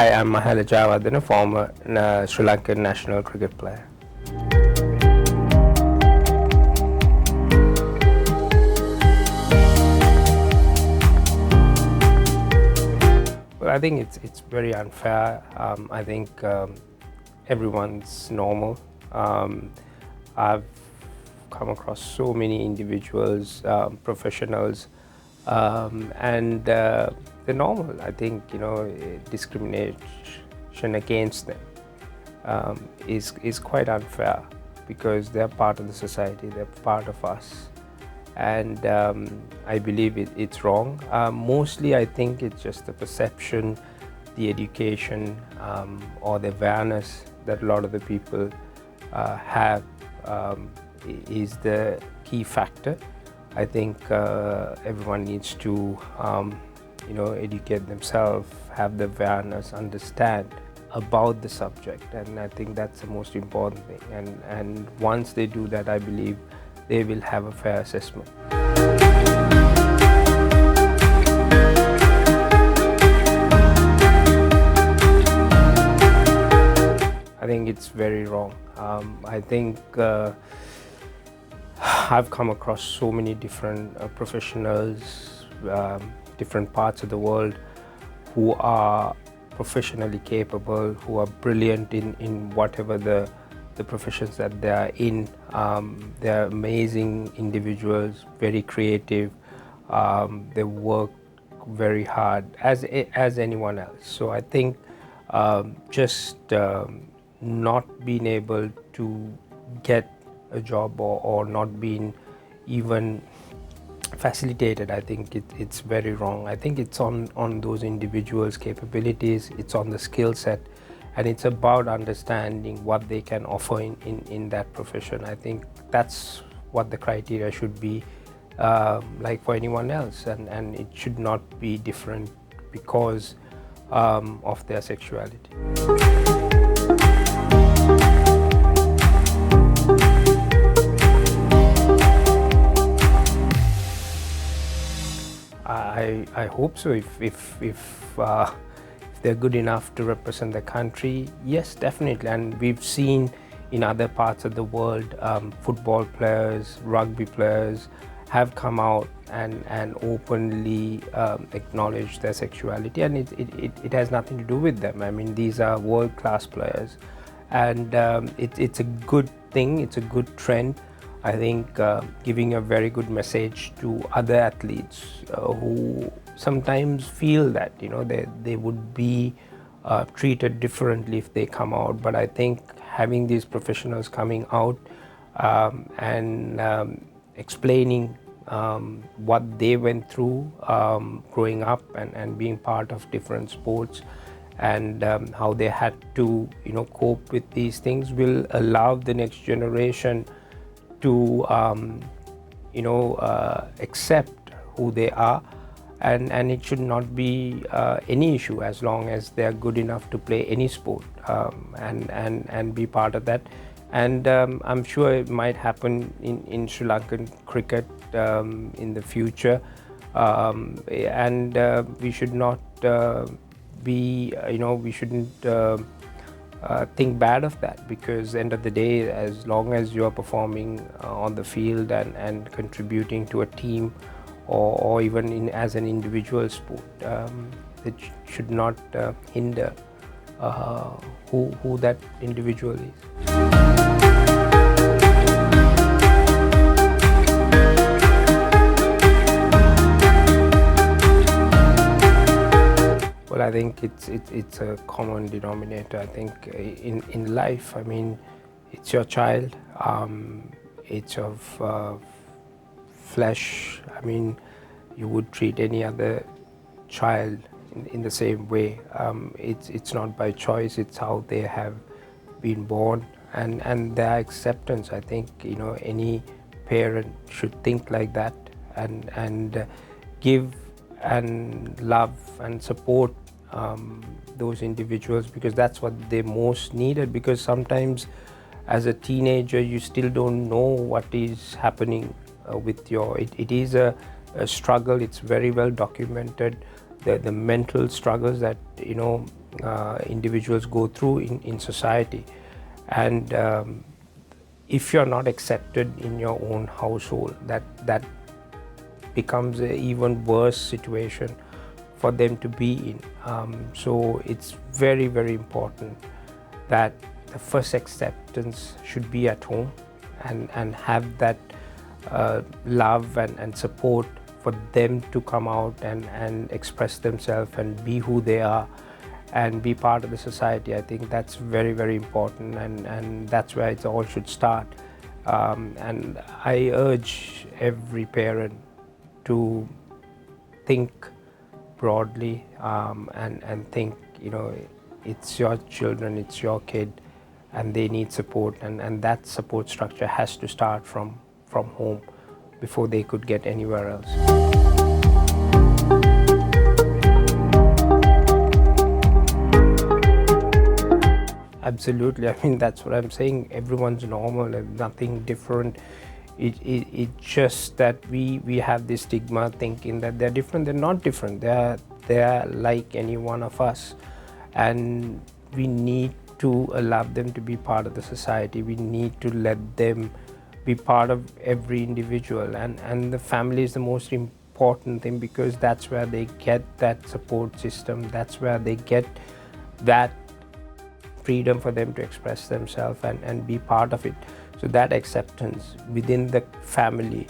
Hi, I'm Mahela Jayawardene, former Sri Lankan national cricket player. Well, I think it's very unfair. I think everyone's normal. I've come across so many individuals, professionals, and they're normal. I think discrimination against them is quite unfair because they're part of the society. They're part of us, and I believe it's wrong. Mostly, I think it's just the perception, the education, or the awareness that a lot of the people have is the key factor. I think everyone needs to educate themselves, have the awareness, understand about the subject, and I think that's the most important thing. And once they do that, I believe they will have a fair assessment. I think it's very wrong. I think I've come across so many different professionals, different parts of the world who are professionally capable, who are brilliant in whatever the professions that they are in. They're amazing individuals, very creative. They work very hard as anyone else. So I think just not being able to get a job or not being even facilitated, I think it's very wrong. I think it's on those individuals' capabilities, it's on the skill set, and it's about understanding what they can offer in that profession. I think that's what the criteria should be, like for anyone else, and it should not be different because of their sexuality. I hope so. If they're good enough to represent the country, yes, definitely. And we've seen in other parts of the world, football players, rugby players have come out and openly acknowledged their sexuality, and it has nothing to do with them. I mean, these are world-class players, and it's a good thing. It's a good trend. I think giving a very good message to other athletes who sometimes feel that they would be treated differently if they come out. But I think having these professionals coming out and explaining what they went through growing up and being part of different sports, and how they had to cope with these things will allow the next generation to accept who they are, and it should not be any issue as long as they are good enough to play any sport and be part of that. And I'm sure it might happen in Sri Lankan cricket in the future, and we should not we shouldn't think bad of that, because end of the day, as long as you are performing on the field and contributing to a team or even as an individual sport, it should not hinder who that individual is. Well, I think it's a common denominator. I think in life, I mean, it's your child, it's of flesh. I mean, you would treat any other child in the same way. It's not by choice, it's how they have been born, and their acceptance. I think any parent should think like that and give and love and support those individuals, because that's what they most needed. Because sometimes as a teenager you still don't know what is happening with it is a struggle. It's very well documented, the mental struggles that individuals go through in society. And if you're not accepted in your own household, that becomes an even worse situation for them to be in. So it's very, very important that the first acceptance should be at home, and have that love and support for them to come out and express themselves and be who they are and be part of the society. I think that's very, very important, and that's where it all should start. And I urge every parent to think broadly, and think, it's your children, it's your kid, and they need support, and that support structure has to start from home before they could get anywhere else. Absolutely. I mean, that's what I'm saying. Everyone's normal and nothing different. It's just that we have this stigma thinking that they're different. They're not different. They're like any one of us, and we need to allow them to be part of the society. We need to let them be part of every individual, and the family is the most important thing, because that's where they get that support system. That's where they get that freedom for them to express themselves and be part of it. So that acceptance within the family,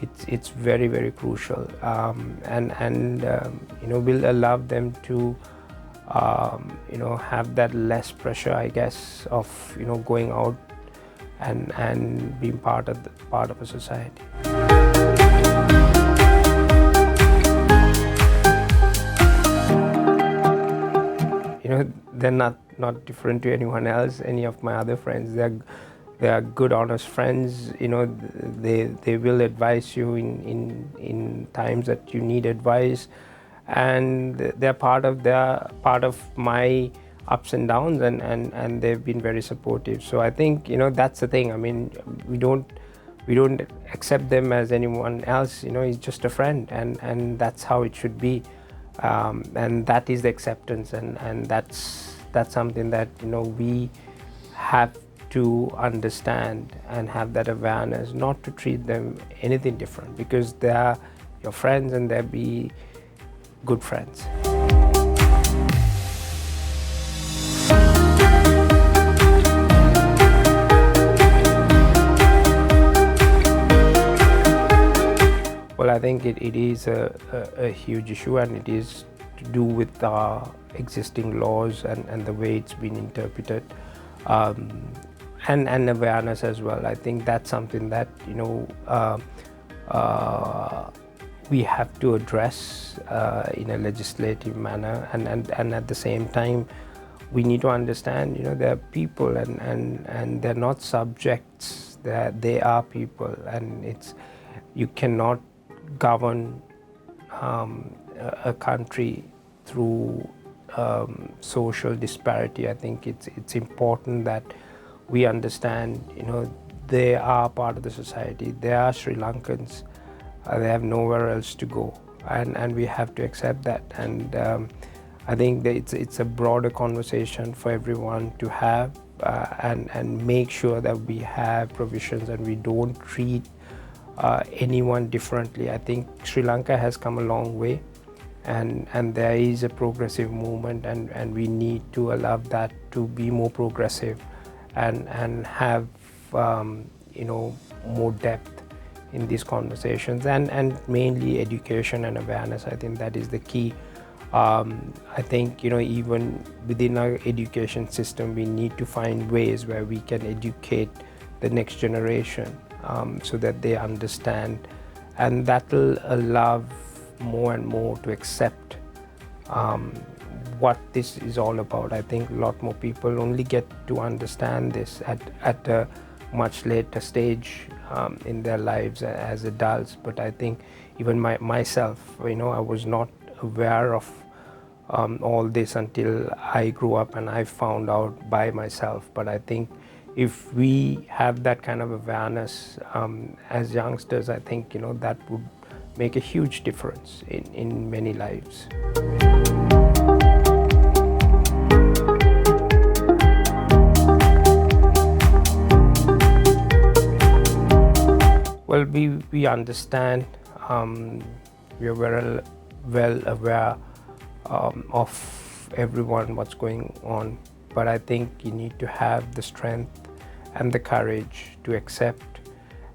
it's very, very crucial, and will allow them to have that less pressure, I guess, of going out and being part of a society. They're not different to anyone else, any of my other friends. They are good, honest friends. They will advise you in times that you need advice, and they're part of my ups and downs, and they've been very supportive. So I think that's the thing. I mean, we don't accept them as anyone else. He's just a friend, and that's how it should be, and that is the acceptance, and that's something that we have to understand and have that awareness, not to treat them anything different, because they are your friends and they'll be good friends. Well, I think it is a huge issue, and it is to do with our existing laws and the way it's been interpreted, and awareness as well. I think that's something that we have to address in a legislative manner, and at the same time we need to understand they're people, and they're not subjects. They are people, and you cannot govern a country through social disparity. I think it's important that we understand they are part of the society. They are Sri Lankans. They have nowhere else to go, and we have to accept that. And I think that it's a broader conversation for everyone to have, and make sure that we have provisions and we don't treat anyone differently. I think Sri Lanka has come a long way, and there is a progressive movement, and we need to allow that to be more progressive, and have more depth in these conversations, and mainly education and awareness. I think that is the key. I think even within our education system, we need to find ways where we can educate the next generation, so that they understand, and that will allow more and more to accept what this is all about. I think a lot more people only get to understand this at a much later stage in their lives as adults. But I think even myself, I was not aware of all this until I grew up and I found out by myself. But I think if we have that kind of awareness as youngsters, I think that would make a huge difference in many lives. Well, we understand, we are very well aware of everyone, what's going on, but I think you need to have the strength and the courage to accept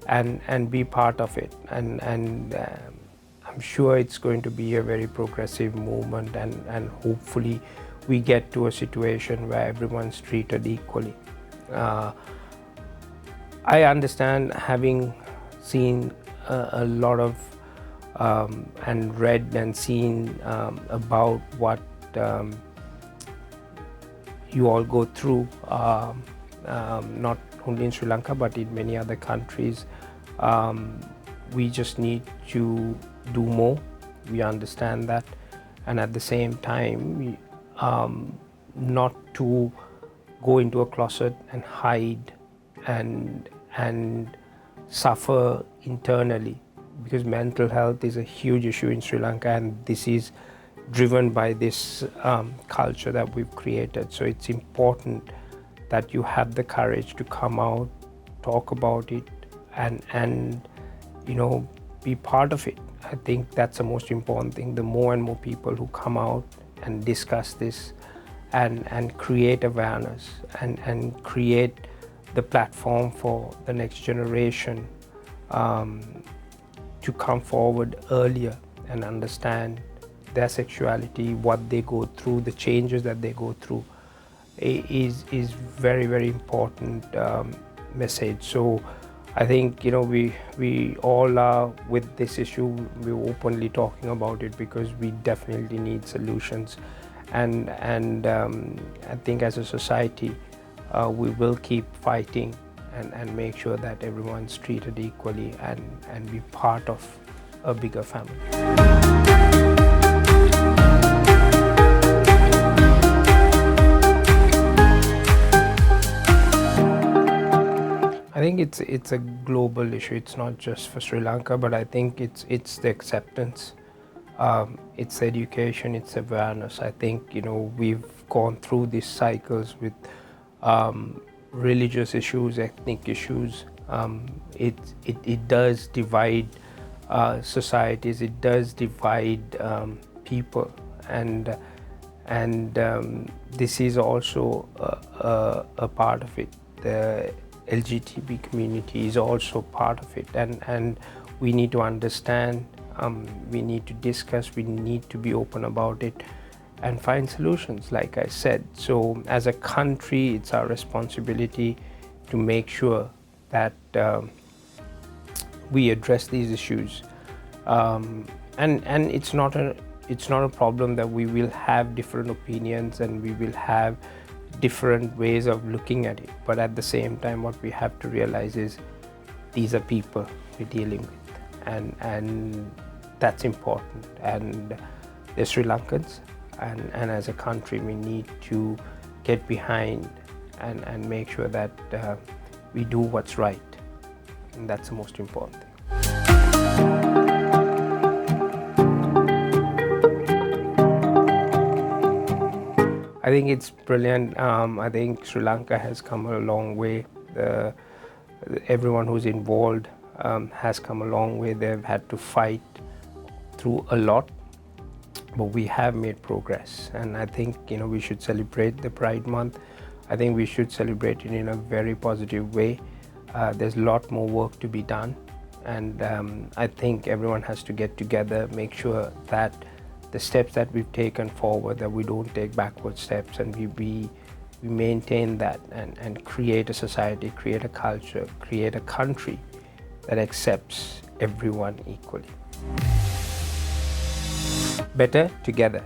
and be part of it, and I'm sure it's going to be a very progressive movement, and hopefully we get to a situation where everyone's treated equally. I understand, having seen a lot of and read and seen about what you all go through, not only in Sri Lanka but in many other countries. We just need to do more. We understand that, and at the same time, not to go into a closet and hide and suffer internally, because mental health is a huge issue in Sri Lanka, and this is driven by this culture that we've created. So it's important that you have the courage to come out, talk about it, and be part of it. I think that's the most important thing. The more and more people who come out and discuss this and create awareness and create the platform for the next generation to come forward earlier and understand their sexuality, what they go through, the changes that they go through, is very, very important message. So I think we all are with this issue. We're openly talking about it because we definitely need solutions, and I think as a society we will keep fighting and make sure that everyone's treated equally and be part of a bigger family. I think it's a global issue. It's not just for Sri Lanka, but I think it's the acceptance, it's education, it's awareness. I think we've gone through these cycles with religious issues, ethnic issues. It does divide societies. It does divide people, and this is also a part of it. The LGBT community is also part of it, and we need to understand, we need to discuss, we need to be open about it and find solutions, like I said. So as a country, it's our responsibility to make sure that we address these issues, and it's not a problem that we will have different opinions and we will have different ways of looking at it, but at the same time what we have to realize is these are people we're dealing with, and that's important, and they're Sri Lankans, and as a country we need to get behind and make sure that we do what's right, and that's the most important thing. I think it's brilliant. I think Sri Lanka has come a long way. Everyone who's involved has come a long way. They've had to fight through a lot, but we have made progress. And I think we should celebrate the Pride Month. I think we should celebrate it in a very positive way. There's a lot more work to be done, and I think everyone has to get together, make sure that the steps that we've taken forward, that we don't take backward steps, and we maintain that and create a society, create a culture, create a country that accepts everyone equally. Better together.